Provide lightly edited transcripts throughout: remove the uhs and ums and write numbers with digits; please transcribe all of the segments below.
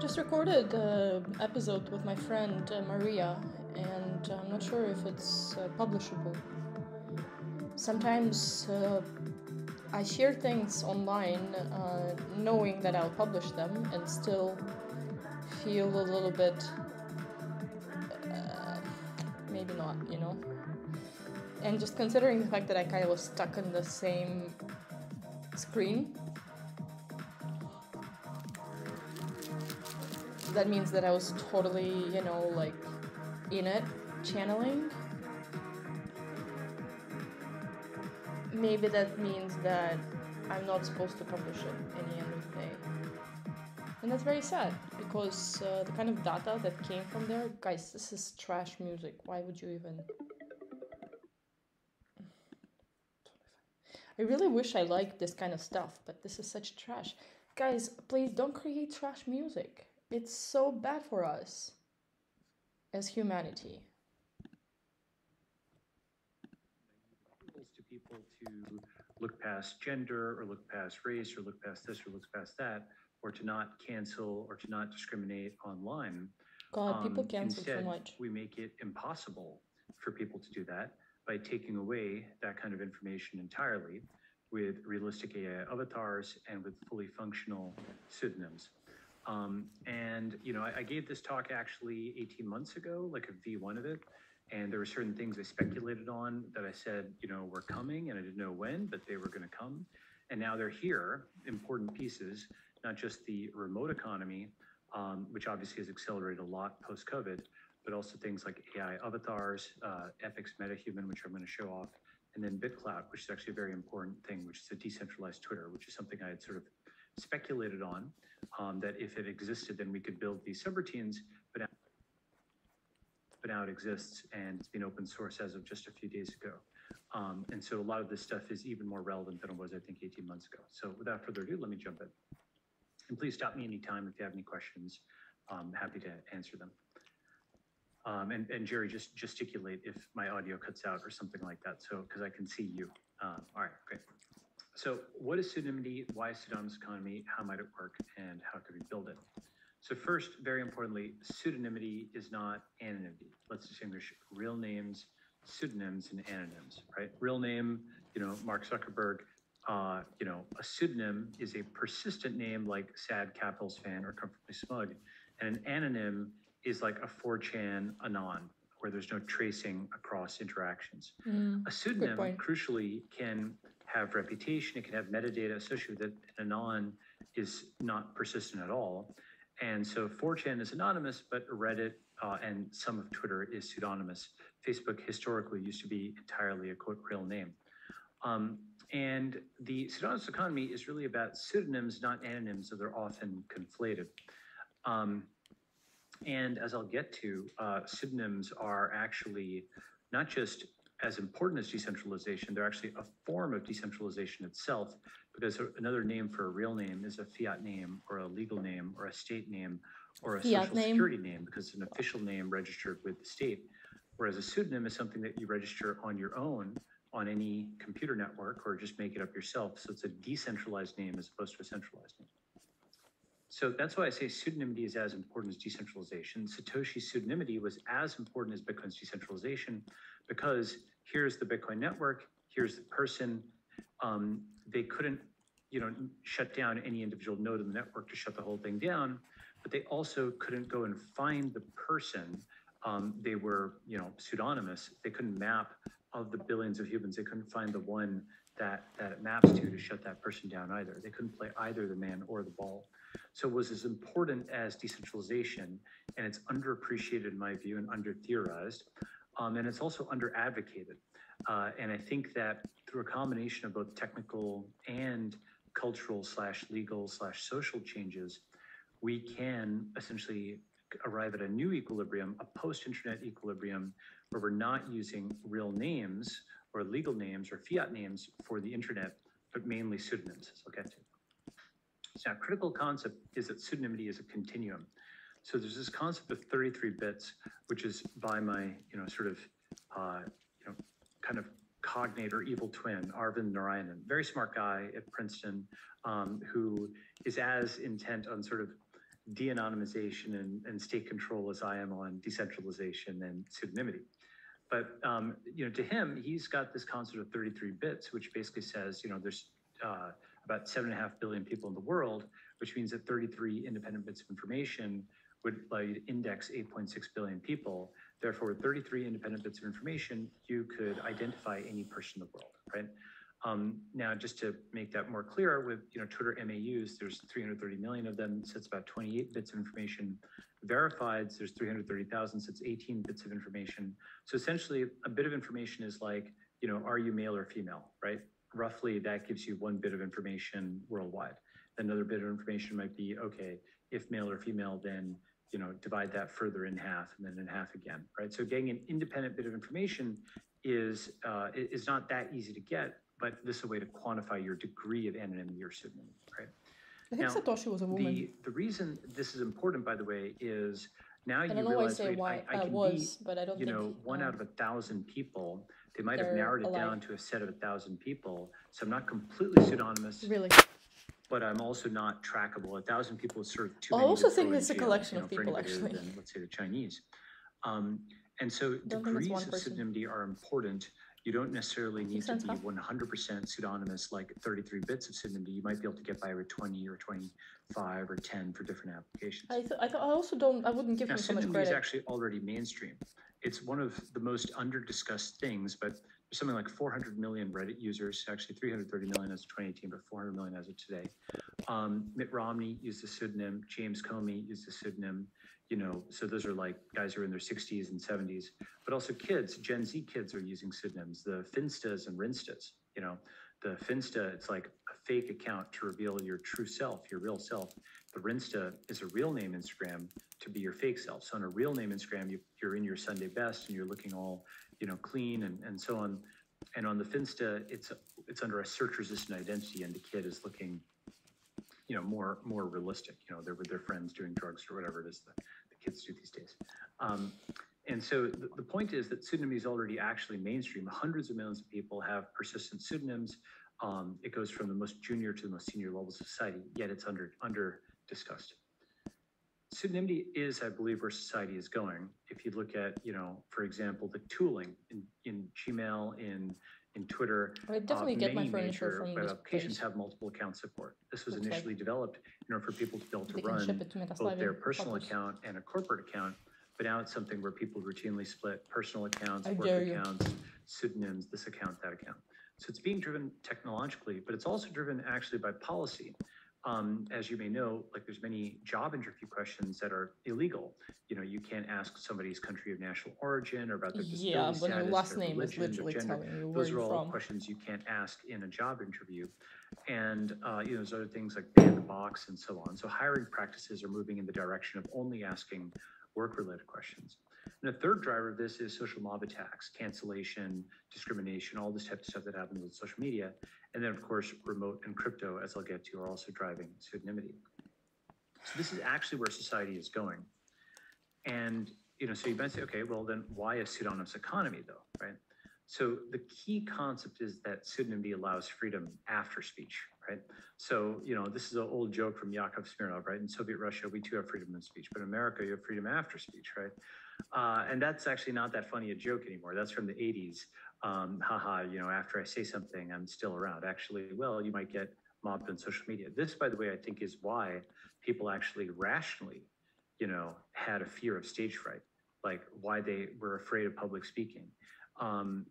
just recorded an episode with my friend Maria, and I'm not sure if it's publishable. Sometimes I share things online knowing that I'll publish them and still feel a little bit maybe not, you know? And just considering the fact that I kind of was stuck in the same screen, that means that I was totally, you know, like in it, channeling. Maybe that means that I'm not supposed to publish it in the end of the day. And that's very sad, because the kind of data that came from there, guys, this is trash music. Why would you even... I really wish I liked this kind of stuff, but this is such trash. Guys, please don't create trash music. It's so bad for us as humanity. To people to look past gender or look past race or look past this or look past that, or to not cancel or to not discriminate online. God, people cancel Instead, so much. we make it impossible for people to do that by taking away that kind of information entirely with realistic AI avatars and with fully functional pseudonyms. And, you know, I gave this talk actually 18 months ago, like a V1 of it. And there were certain things I speculated on that I said, you know, were coming, and I didn't know when, but they were going to come. And now they're here, important pieces, not just the remote economy, which obviously has accelerated a lot post-COVID, but also things like AI avatars, Epic's MetaHuman, which I'm going to show off, and then BitClout, which is actually a very important thing, which is a decentralized Twitter, which is something I had sort of speculated on, that if it existed, then we could build these subroutines, but now it exists, and it's been open source as of just a few days ago. And so a lot of this stuff is even more relevant than it was, I think, 18 months ago. So without further ado, let me jump in. And please stop me anytime if you have any questions. I'm happy to answer them. And Jerry, just gesticulate if my audio cuts out or something like that, so because I can see you. All right, great. So what is pseudonymity? Why is pseudonymous economy? How might it work? And how could we build it? So first, very importantly, pseudonymity is not anonymity. Let's distinguish real names, pseudonyms, and anonyms, right? Real name, you know, Mark Zuckerberg. You know, a pseudonym is a persistent name like Sad Capitals fan or Comfortably Smug. And an anonym is like a 4chan anon, where there's no tracing across interactions. A pseudonym, crucially, can have reputation, it can have metadata associated with it. An anon is not persistent at all. And so 4chan is anonymous, but Reddit and some of Twitter is pseudonymous. Facebook historically used to be entirely a quote real name. And the pseudonymous economy is really about pseudonyms, not anonyms, so they're often conflated. And as I'll get to, pseudonyms are actually not just as important as decentralization, they're actually a form of decentralization itself, because another name for a real name is a fiat name or a legal name or a state name or a social security name, because it's an official name registered with the state. Whereas a pseudonym is something that you register on your own on any computer network or just make it up yourself. So it's a decentralized name as opposed to a centralized name. So that's why I say pseudonymity is as important as decentralization. Satoshi's pseudonymity was as important as Bitcoin's decentralization, because here's the Bitcoin network, here's the person. They couldn't, you know, shut down any individual node in the network to shut the whole thing down, but they also couldn't go and find the person. They were, you know, pseudonymous. They couldn't map of the billions of humans. They couldn't find the one that it maps to shut that person down either. They couldn't play either the man or the ball. So it was as important as decentralization, and it's underappreciated in my view and under-theorized, and it's also under-advocated. And I think that through a combination of both technical and cultural / legal / social changes, we can essentially arrive at a new equilibrium, a post-internet equilibrium, where we're not using real names or legal names or fiat names for the internet, but mainly pseudonyms, as I'll get to. So now, a critical concept is that pseudonymity is a continuum. So there's this concept of 33 bits, which is by my, you know, sort of, you know, kind of cognate or evil twin, Arvind Narayanan, very smart guy at Princeton, who is as intent on sort of de-anonymization and state control as I am on decentralization and pseudonymity. But to him, he's got this concept of 33 bits, which basically says, there's about 7.5 billion people in the world, which means that 33 independent bits of information would allow you to index 8.6 billion people. Therefore, with 33 independent bits of information, you could identify any person in the world, right? Now, just to make that more clear, with Twitter MAUs, there's 330 million of them, so it's about 28 bits of information. Verifieds, there's 330,000, so it's 18 bits of information. So essentially, a bit of information is like, are you male or female, right? Roughly, that gives you 1 bit of information worldwide. Another bit of information might be, okay, if male or female, then divide that further in half and then in half again, right? So getting an independent bit of information is not that easy to get, but this is a way to quantify your degree of anonymity or pseudonymity, right? I think Satoshi was a woman. The reason this is important, by the way, is now you I realize, don't know why I can was, but I don't think, 1 out of 1,000 people. They might have narrowed it down to a set of 1,000 people. So I'm not completely pseudonymous. Really? But I'm also not trackable. 1,000 people is sort of too I many. also think it's a collection of people, actually. Than, let's say, the Chinese. And so degrees of pseudonymity are important. You don't necessarily need to be 100% pseudonymous, like 33 bits of pseudonymity. You might be able to get by with 20 or 25 or 10 for different applications. I wouldn't give him so much credit. Pseudonymity is actually already mainstream. It's one of the most under-discussed things, but there's something like 400 million Reddit users, actually 330 million as of 2018, but 400 million as of today. Mitt Romney used a pseudonym. James Comey used a pseudonym. So those are like guys who are in their 60s and 70s, but also kids, Gen Z kids are using pseudonyms, the Finstas and Rinstas. The Finsta, it's like a fake account to reveal your true self, your real self. The Rinsta is a real name Instagram to be your fake self. So on a real name Instagram, you're in your Sunday best and you're looking all, clean and so on. And on the Finsta, it's under a search-resistant identity, and the kid is looking, more realistic. They're with their friends doing drugs or whatever it is the kids do these days. And so the point is that pseudonymy is already actually mainstream. Hundreds of millions of people have persistent pseudonyms. It goes from the most junior to the most senior levels of society, yet it's under discussed. Pseudonymity is, I believe, where society is going. If you look at, for example, the tooling in Gmail, in Twitter, I definitely get my furniture from this applications place. have multiple account support. This was Looks initially developed in order for people to be able to They can run ship it to both their personal Poppers. account and a corporate account. But now it's something where people routinely split personal accounts, I work dare you. accounts, pseudonyms, this account, that account. So it's being driven technologically, but it's also driven actually by policy. As you may know, like there's many job interview questions that are illegal. You can't ask somebody's country of national origin or about their disability status, when your last their name is religion, literally their gender. telling you where Those are you're all from. questions you can't ask in a job interview. And there's other things like ban the box and so on. So hiring practices are moving in the direction of only asking work-related questions. And a third driver of this is social mob attacks, cancellation, discrimination, all this type of stuff that happens with social media. And then, of course, remote and crypto, as I'll get to, are also driving pseudonymity. So this is actually where society is going. And, so you might say, okay, well, then why a pseudonymous economy, though, right? So the key concept is that pseudonymity allows freedom after speech, right? So, this is an old joke from Yakov Smirnov, right? In Soviet Russia, we too have freedom of speech, but in America, you have freedom after speech, right? And that's actually not that funny a joke anymore. That's from the 80s. Haha, after I say something, I'm still around. Actually, well, you might get mobbed on social media. This, by the way, I think is why people actually rationally, had a fear of stage fright, like why they were afraid of public speaking.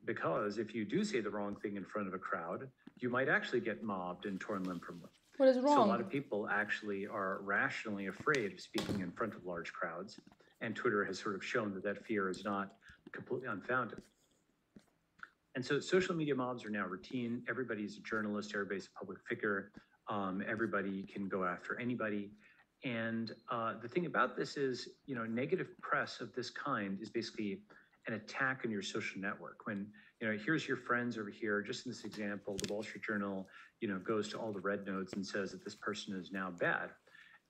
Because if you do say the wrong thing in front of a crowd, you might actually get mobbed and torn limb from limb. What is wrong? So a lot of people actually are rationally afraid of speaking in front of large crowds. And Twitter has sort of shown that that fear is not completely unfounded. And so social media mobs are now routine. Everybody's a journalist, everybody's a public figure. Everybody can go after anybody. And the thing about this is, negative press of this kind is basically an attack on your social network. When, here's your friends over here, just in this example, the Wall Street Journal, goes to all the red nodes and says that this person is now bad.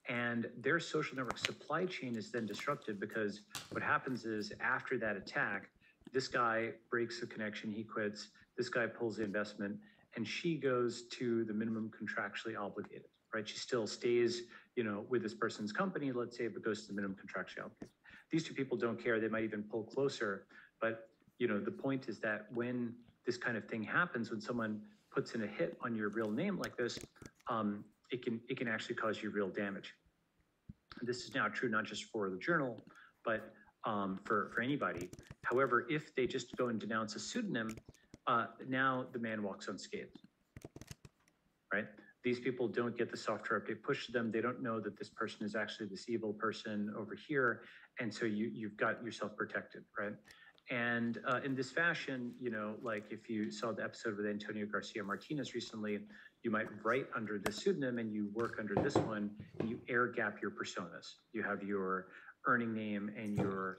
And their social network supply chain is then disrupted because what happens is after that attack, this guy breaks the connection, he quits, this guy pulls the investment, and she goes to the minimum contractually obligated. right? She still stays, with this person's company, let's say, but goes to the minimum contractuality. These two people don't care. They might even pull closer. But, the point is that when this kind of thing happens, when someone puts in a hit on your real name like this, it can actually cause you real damage. This is now true not just for the journal, but for anybody. However, if they just go and denounce a pseudonym, now the man walks unscathed, right? These people don't get the software update pushed to them. They don't know that this person is actually this evil person over here. And so you've got yourself protected, right? And in this fashion, like if you saw the episode with Antonio Garcia Martinez recently, you might write under this pseudonym and you work under this one, and you air gap your personas. You have your earning name and your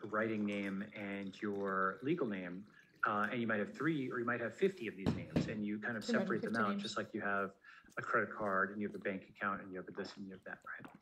writing name and your legal name. And you might have 3 or you might have 50 of these names, and you kind of separate them out, just like you have a credit card and you have a bank account and you have this and you have that, right?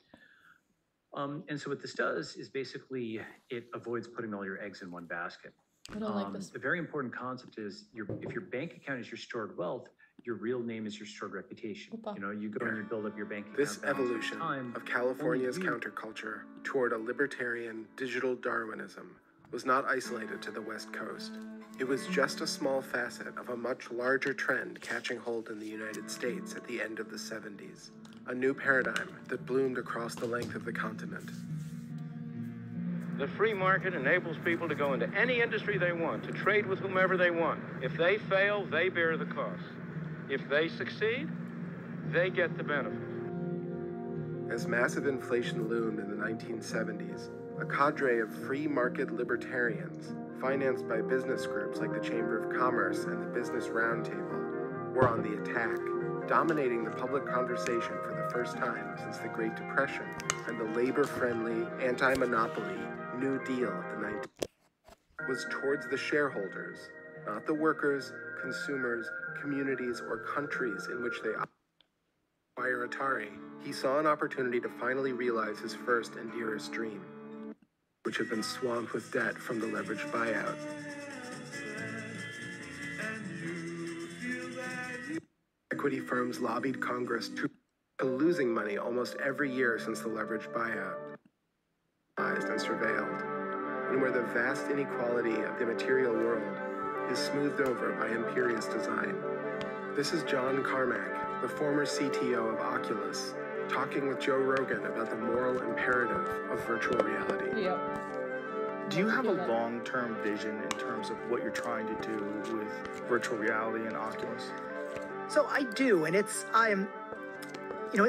And so what this does is basically it avoids putting all your eggs in one basket. I don't like this. The very important concept is if your bank account is your stored wealth, your real name is your stored reputation. Opa. You go and you build up your bank account. This evolution of California's counterculture toward a libertarian digital Darwinism was not isolated to the West Coast. It was just a small facet of a much larger trend catching hold in the United States at the end of the 70s. A new paradigm that bloomed across the length of the continent. The free market enables people to go into any industry they want, to trade with whomever they want. If they fail, they bear the cost. If they succeed, they get the benefit. As massive inflation loomed in the 1970s, a cadre of free market libertarians, financed by business groups like the Chamber of Commerce and the Business Roundtable, were on the attack, dominating the public conversation for the first time since the Great Depression and the labor-friendly, anti-monopoly New Deal of the 1990s was towards the shareholders, not the workers, consumers, communities, or countries in which they acquire Atari. He saw an opportunity to finally realize his first and dearest dream, which had been swamped with debt from the leveraged buyout. Equity firms lobbied Congress to losing money almost every year since the leveraged buyout, and surveilled, and where the vast inequality of the material world is smoothed over by imperious design. This is John Carmack, the former CTO of Oculus, talking with Joe Rogan about the moral imperative of virtual reality. Yep. Do you have a long-term vision in terms of what you're trying to do with virtual reality and Oculus? So I do, and it's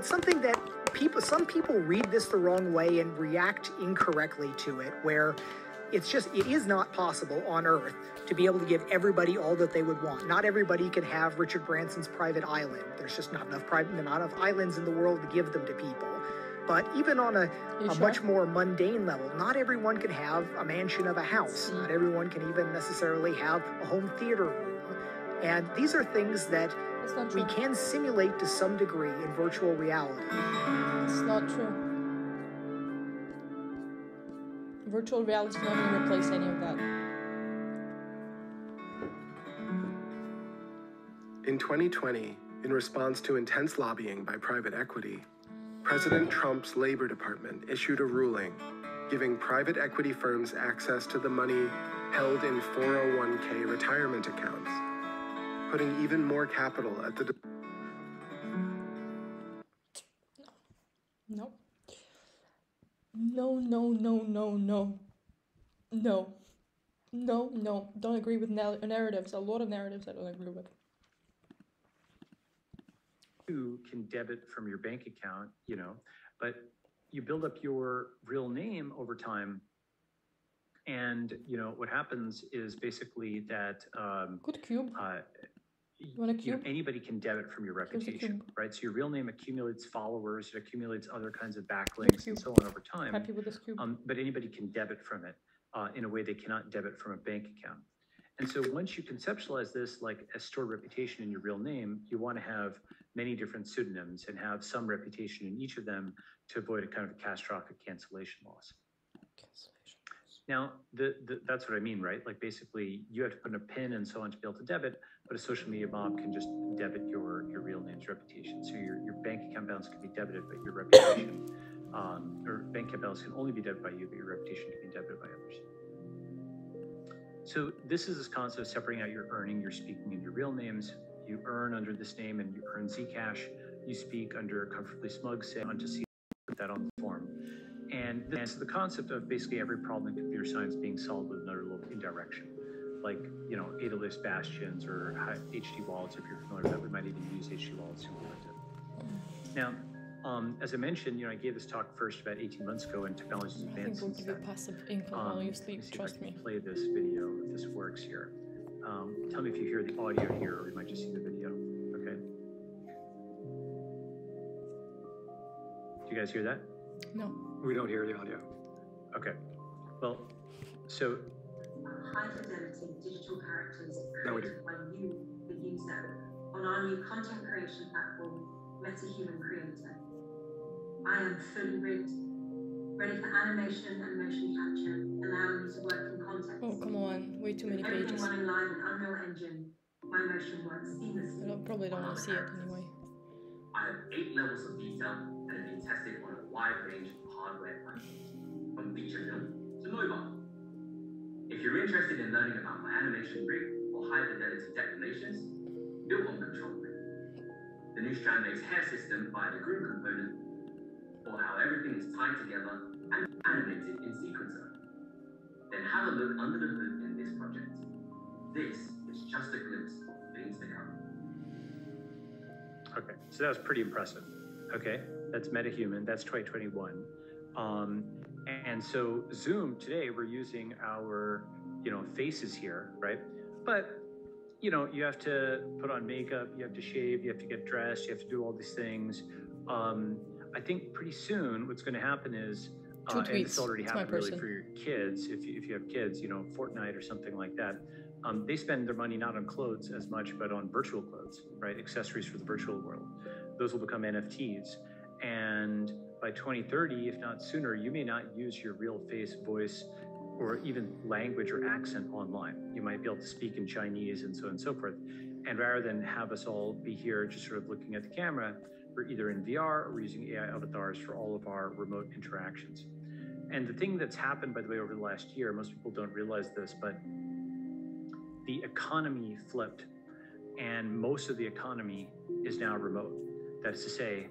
something that some people read this the wrong way and react incorrectly to it, where it is not possible on Earth to be able to give everybody all that they would want. Not everybody can have Richard Branson's private island. There's just not enough islands in the world to give them to people. But even on a much more mundane level, not everyone can have a mansion of a house. Not everyone can even necessarily have a home theater room. And these are things that we can simulate to some degree in virtual reality. It's not true. Virtual reality is not going to replace any of that. In 2020, in response to intense lobbying by private equity, President Trump's Labor Department issued a ruling giving private equity firms access to the money held in 401k retirement accounts, putting even more capital at the... No. No. Don't agree with narratives. A lot of narratives I don't agree with. You can debit from your bank account, but you build up your real name over time. And, what happens is basically that Good cube. You want a cube? Anybody can debit from your reputation, right? So your real name accumulates followers, it accumulates other kinds of backlinks and so on over time. Happy with this cube? But anybody can debit from it in a way they cannot debit from a bank account. And so once you conceptualize this like a stored reputation in your real name, you want to have many different pseudonyms and have some reputation in each of them to avoid a kind of a catastrophic cancellation loss. Now, that's what I mean, right? Like basically, you have to put in a PIN and so on to be able to debit, but a social media mob can just debit your real name's reputation. So your bank account balance can be debited, but your reputation, or bank account balance can only be debited by you, but your reputation can be debited by others. So this is this concept of separating out your earning, your speaking, and your real names. You earn under this name and you earn Zcash. You speak under Comfortably Smug, say onto C, put that on the form. And so the concept of basically every problem in computer science being solved with another little indirection, like, you know, AWS bastions or HD wallets, if you're familiar with that. We might even use HD wallets to implement it. Now, as I mentioned, you know, I gave this talk first about 18 months ago, and technology has advanced since then. Passive income while you sleep, trust me. Play this video if this works here. Tell me if you hear the audio here, or you might just see the video. Okay. Do you guys hear that? No. We don't hear the audio. Okay. Well, so high fidelity digital characters No, we created by you, the user, on our new content creation platform, MetaHuman Creator. I am fully rigged, ready for animation and motion capture, allowing you to work in context. Oh, come on. Way too many Everything pages. running live in Unreal Engine, my motion works seamlessly. I probably don't want to see it anyway. I have 8 levels of detail and have been tested on a wide range of hardware platforms, from feature film to mobile. If you're interested in learning about my animation rig or high fidelity declamations, built on Control Rig, the new Strandmaze hair system via the Groom component, or how everything is tied together and animated in Sequencer, then have a look under the hood in this project. This is just a glimpse of things to come. okay, so that was pretty impressive. Okay, that's MetaHuman. That's 2021. And so Zoom today, we're using our, you know, faces here, right? But, you know, you have to put on makeup, you have to shave, you have to get dressed, you have to do all these things. I think pretty soon what's going to happen is, and this already happened really for your kids, if you have kids, you know, Fortnite or something like that. They spend their money not on clothes as much, but on virtual clothes, right? Accessories for the virtual world. Those will become NFTs. And by 2030, if not sooner, you may not use your real face, voice, or even language or accent online. You might be able to speak in Chinese and so on and so forth. And rather than have us all be here just sort of looking at the camera, we're either in VR or we're using AI avatars for all of our remote interactions. And the thing that's happened, by the way, over the last year, most people don't realize this, but the economy flipped, and most of the economy is now remote. That is to say,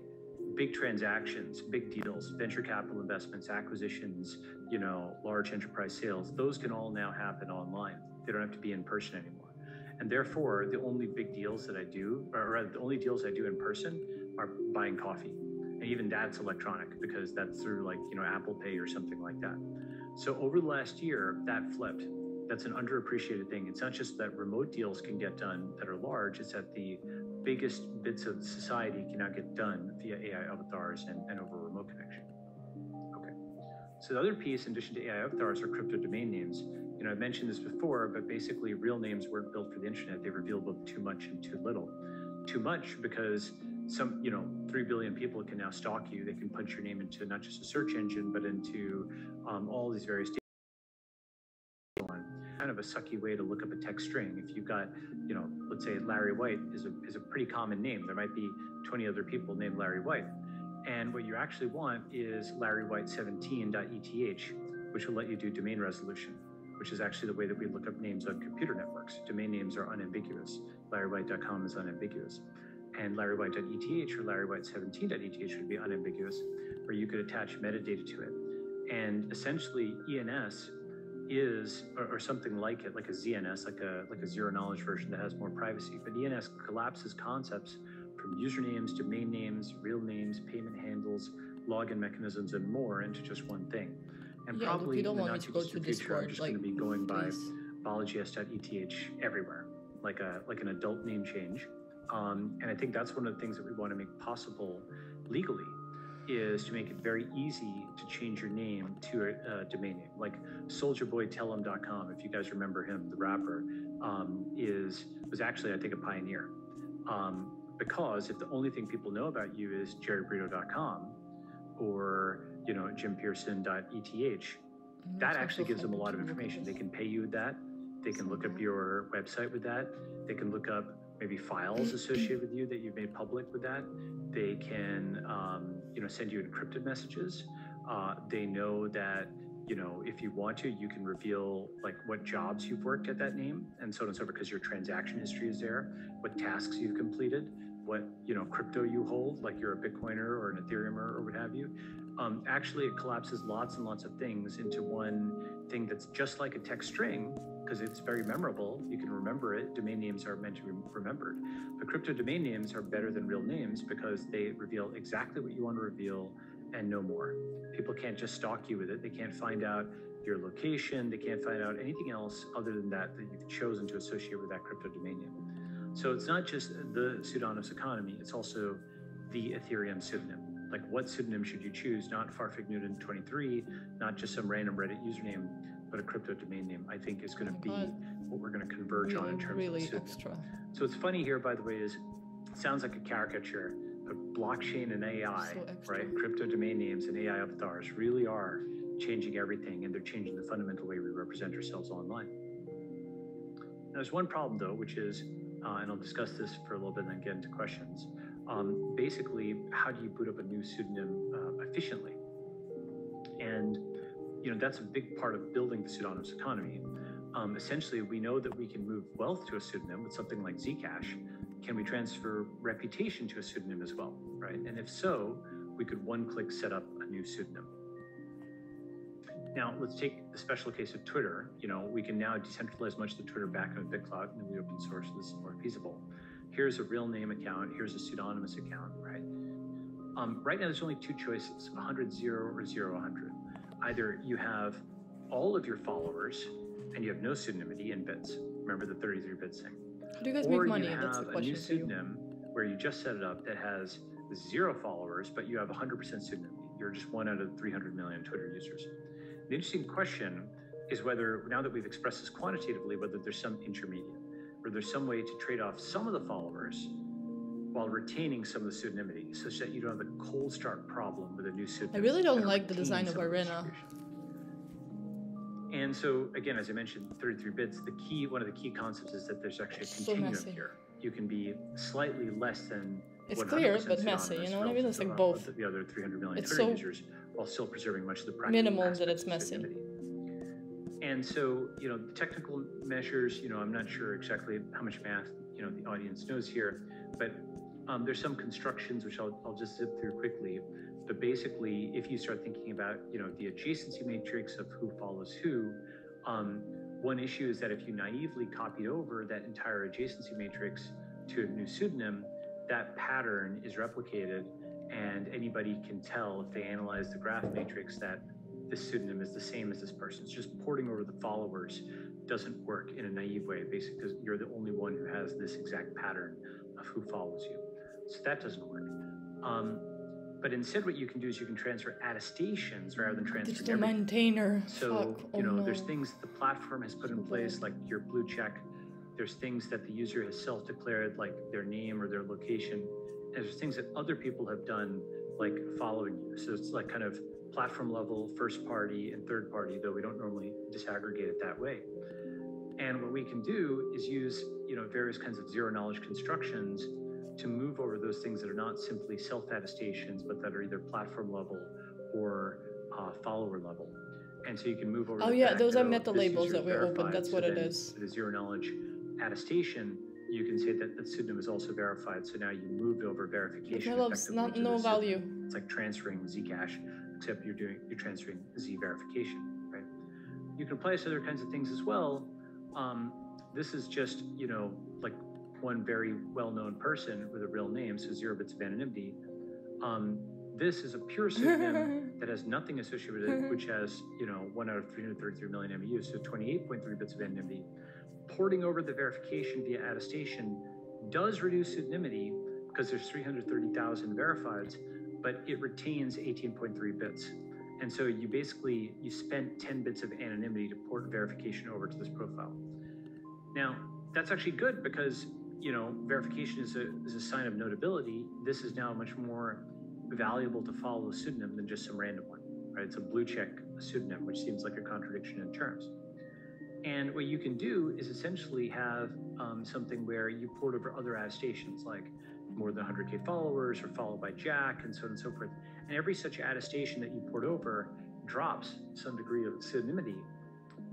big transactions, big deals, venture capital investments, acquisitions, you know, large enterprise sales, those can all now happen online. They don't have to be in person anymore. And therefore, the only big deals that I do, or rather the only deals I do in person are buying coffee. And even that's electronic because that's through like, you know, Apple Pay or something like that. So over the last year, that flipped. That's an underappreciated thing. It's not just that remote deals can get done that are large, it's that the biggest bits of society can now get done via AI avatars and over remote connection. Okay. So the other piece, in addition to AI avatars, are crypto domain names. You know, I've mentioned this before, but basically real names weren't built for the internet. They reveal both too much and too little. Too much because some, you know, 3 billion people can now stalk you. They can punch your name into not just a search engine, but into all these various data. Kind of a sucky way to look up a text string. If you've got, you know, let's say Larry White is a pretty common name. There might be 20 other people named Larry White. And what you actually want is larrywhite17.eth, which will let you do domain resolution, which is actually the way that we look up names on computer networks. Domain names are unambiguous. LarryWhite.com is unambiguous. And larrywhite.eth or larrywhite17.eth would be unambiguous, where you could attach metadata to it. And essentially ENS is, or something like it, like a ZNS, like a zero knowledge version that has more privacy. But ENS collapses concepts from usernames, domain names, real names, payment handles, login mechanisms, and more into just one thing. And yeah, probably look, you don't in the want not me to too go distant to future, I'm Discord, just like, going to be going please. by balajies.eth everywhere, like an adult name change. And I think that's one of the things that we want to make possible legally, is to make it very easy to change your name to a domain name. Like soldierboytellhim.com, if you guys remember him, the rapper, was actually, I think, a pioneer. Because if the only thing people know about you is jerrybrito.com or, you know, jimpearson.eth, that actually gives them a lot of information. They can pay you with that. They can look up your website with that. They can look up maybe files associated with you that you've made public with that. They can, send you encrypted messages. They know that, if you want to, you can reveal like what jobs you've worked at that name and so on and so forth, because your transaction history is there, what tasks you've completed, what, crypto you hold, like you're a Bitcoiner or an Ethereumer or what have you. Actually, it collapses lots and lots of things into one thing that's just like a text string, because it's very memorable. You can remember it. Domain names are meant to be remembered. But crypto domain names are better than real names because they reveal exactly what you want to reveal and no more. People can't just stalk you with it. They can't find out your location. They can't find out anything else other than that you've chosen to associate with that crypto domain name. So it's not just the pseudonymous economy, it's also the Ethereum pseudonym. Like, what pseudonym should you choose? Not Farfig Newton 23, not just some random Reddit username, but a crypto domain name, I think is going to be what we're going to converge on in terms of pseudonym. Extra. So what's funny here, by the way, is it sounds like a caricature, but blockchain and AI, right? Crypto domain names and AI avatars really are changing everything, and they're changing the fundamental way we represent ourselves online. Now, there's one problem, though, which is, and I'll discuss this for a little bit and then get into questions. Basically, how do you boot up a new pseudonym efficiently? And that's a big part of building the pseudonymous economy. Essentially, we know that we can move wealth to a pseudonym with something like Zcash. Can we transfer reputation to a pseudonym as well, right? And if so, we could one-click set up a new pseudonym. Now, let's take the special case of Twitter. We can now decentralize much of the Twitter back on BitClout and the open source. This is more feasible. Here's a real name account. Here's a pseudonymous account, right? Right now, there's only two choices, 100, 0, or 0, 100. Either you have all of your followers and you have no pseudonymity in bits. Remember the 33 bits thing. How do you guys make money? Or you That's have the a new question for you. pseudonym where you just set it up that has 0 followers, but you have 100% pseudonymity. You're just 1 out of 300 million Twitter users. The interesting question is whether, now that we've expressed this quantitatively, whether there's some intermediate, or there's some way to trade off some of the followers while retaining some of the pseudonymity, such that you don't have a cold start problem with a new pseudonym. I really don't and like the retain design of some the Arena. And so, again, as I mentioned, 33 bits, one of the key concepts is that there's actually a continuum messy. here. You can be slightly less than It's clear, 100% but messy, you know what I mean? It's like relative both. to the other 300 million It's Twitter so users, while still preserving much of the practical minimal that aspects it's of messy. pseudonymity. And so, the technical measures, I'm not sure exactly how much math, the audience knows here, but there's some constructions which I'll just zip through quickly. But basically, if you start thinking about, the adjacency matrix of who follows who, one issue is that if you naively copied over that entire adjacency matrix to a new pseudonym, that pattern is replicated, and anybody can tell if they analyze the graph matrix that this pseudonym is the same as this person. It's just porting over the followers doesn't work in a naive way, basically, because you're the only one who has this exact pattern of who follows you. So that doesn't work. But instead, what you can do is you can transfer attestations rather than transferring Digital everything. maintainer. So, Fuck. Oh, there's no. things the platform has put in place, like your blue check. There's things that the user has self-declared, like their name or their location. And there's things that other people have done, like following you. So it's like kind of platform level, first party, and third party, though we don't normally disaggregate it that way. And what we can do is use, various kinds of zero knowledge constructions to move over those things that are not simply self-attestations, but that are either platform level or follower level. And so you can move over. Oh the yeah, fact those that, are meta this labels user that we is opened. verified. That's So what it then is. with a zero knowledge attestation, you can say that the pseudonym is also verified. So now you moved over verification. It loves effectively to no the value. pseudonym. It's like transferring Zcash, except you're transferring Z verification, right? You can apply this to other kinds of things as well. This is just, like one very well-known person with a real name, so 0 bits of anonymity. This is a pure pseudonym that has nothing associated with it, which has, 1 out of 333 million MAUs, so 28.3 bits of anonymity. Porting over the verification via attestation does reduce pseudonymity because there's 330,000 verifieds, but it retains 18.3 bits. And so you spent 10 bits of anonymity to port verification over to this profile. Now, that's actually good because, verification is a sign of notability. This is now much more valuable to follow a pseudonym than just some random one. right? It's a blue check pseudonym, which seems like a contradiction in terms. And what you can do is essentially have something where you port over other attestations, like more than 100K followers or followed by Jack and so on and so forth. And every such attestation that you port over drops some degree of pseudonymity,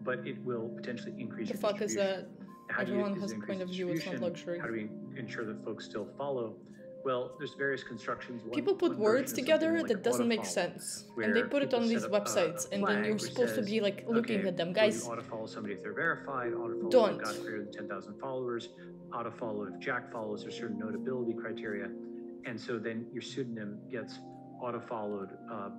but it will potentially increase The your fuck is that? How Everyone is has it a increase point of view, it's not distribution? luxury. How do we ensure that folks still follow? Well, there's various constructions. People put words together that doesn't make sense, and they put it on these websites, and then you're supposed to be like looking at them. Guys, auto-follow somebody if they're verified, auto-follow don't. if they've got greater than 10,000 followers, auto-follow if Jack follows, there's certain notability criteria, and so then your pseudonym gets auto-followed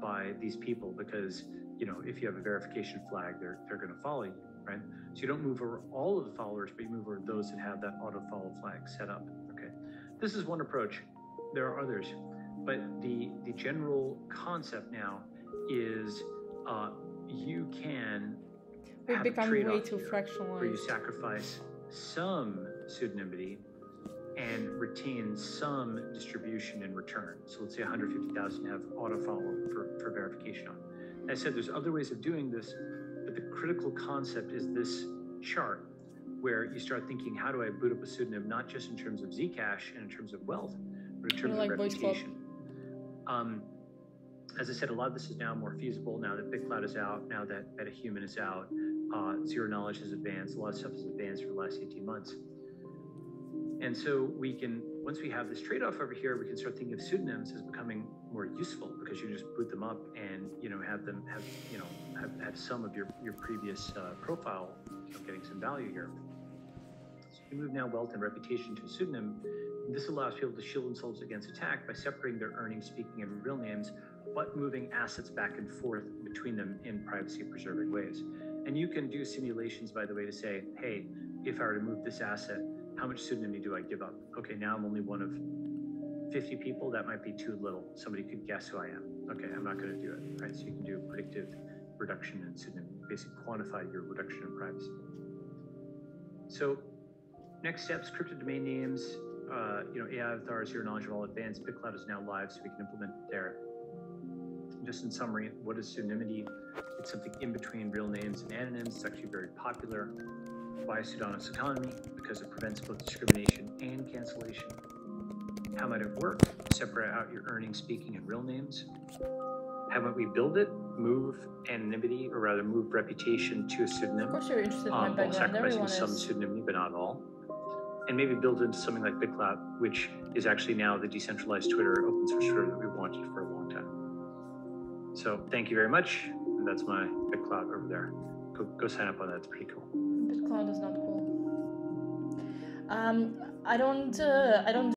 by these people because, you know, if you have a verification flag, they're going to follow you, right? So you don't move over all of the followers, but you move over those that have that auto-follow flag set up, okay? This is one approach. There are others, but the general concept now is you can we've have become a trade-off way too here where you fractionalized. sacrifice some pseudonymity and retain some distribution in return. So let's say 150,000 have auto-follow for verification on. As I said, there's other ways of doing this, but the critical concept is this chart where you start thinking, how do I boot up a pseudonym, not just in terms of Zcash and in terms of wealth, but in terms of reputation. As I said, a lot of this is now more feasible now that BitClout is out, now that MetaHuman is out, Zero Knowledge has advanced, a lot of stuff has advanced for the last 18 months. And so we can, once we have this trade-off over here, we can start thinking of pseudonyms as becoming more useful because you just boot them up and, you know, have them have, you know, have some of your previous profile, you know, getting some value here. So you move now wealth and reputation to a pseudonym. This allows people to shield themselves against attack by separating their earnings, speaking, and real names, but moving assets back and forth between them in privacy-preserving ways. And you can do simulations, by the way, to say, hey, if I were to move this asset, how much pseudonymity do I give up? Okay, now I'm only one of 50 people. That might be too little. Somebody could guess who I am. Okay, I'm not going to do it, right? So you can do predictive reduction in pseudonymity, basically quantify your reduction in privacy. So next steps, crypto domain names, you know, AI avatars, Zero Knowledge are all advanced. BitClout is now live, so we can implement it there. Just in summary, what is pseudonymity? It's something in between real names and anonyms. It's actually very popular. Why a pseudonymous economy? Because it prevents both discrimination and cancellation. How might it work? Separate out your earnings, speaking, and real names. How might we build it? Move anonymity, or rather move reputation to a pseudonym. Of course you're interested in my While background, sacrificing everyone some is. pseudonymity, but not all. And maybe build into something like BitClout, which is actually now the decentralized Twitter, open source Twitter that we wanted for a long time. So thank you very much. And that's my BitClout over there. Go sign up on that. It's pretty cool. BitClout is not cool. I don't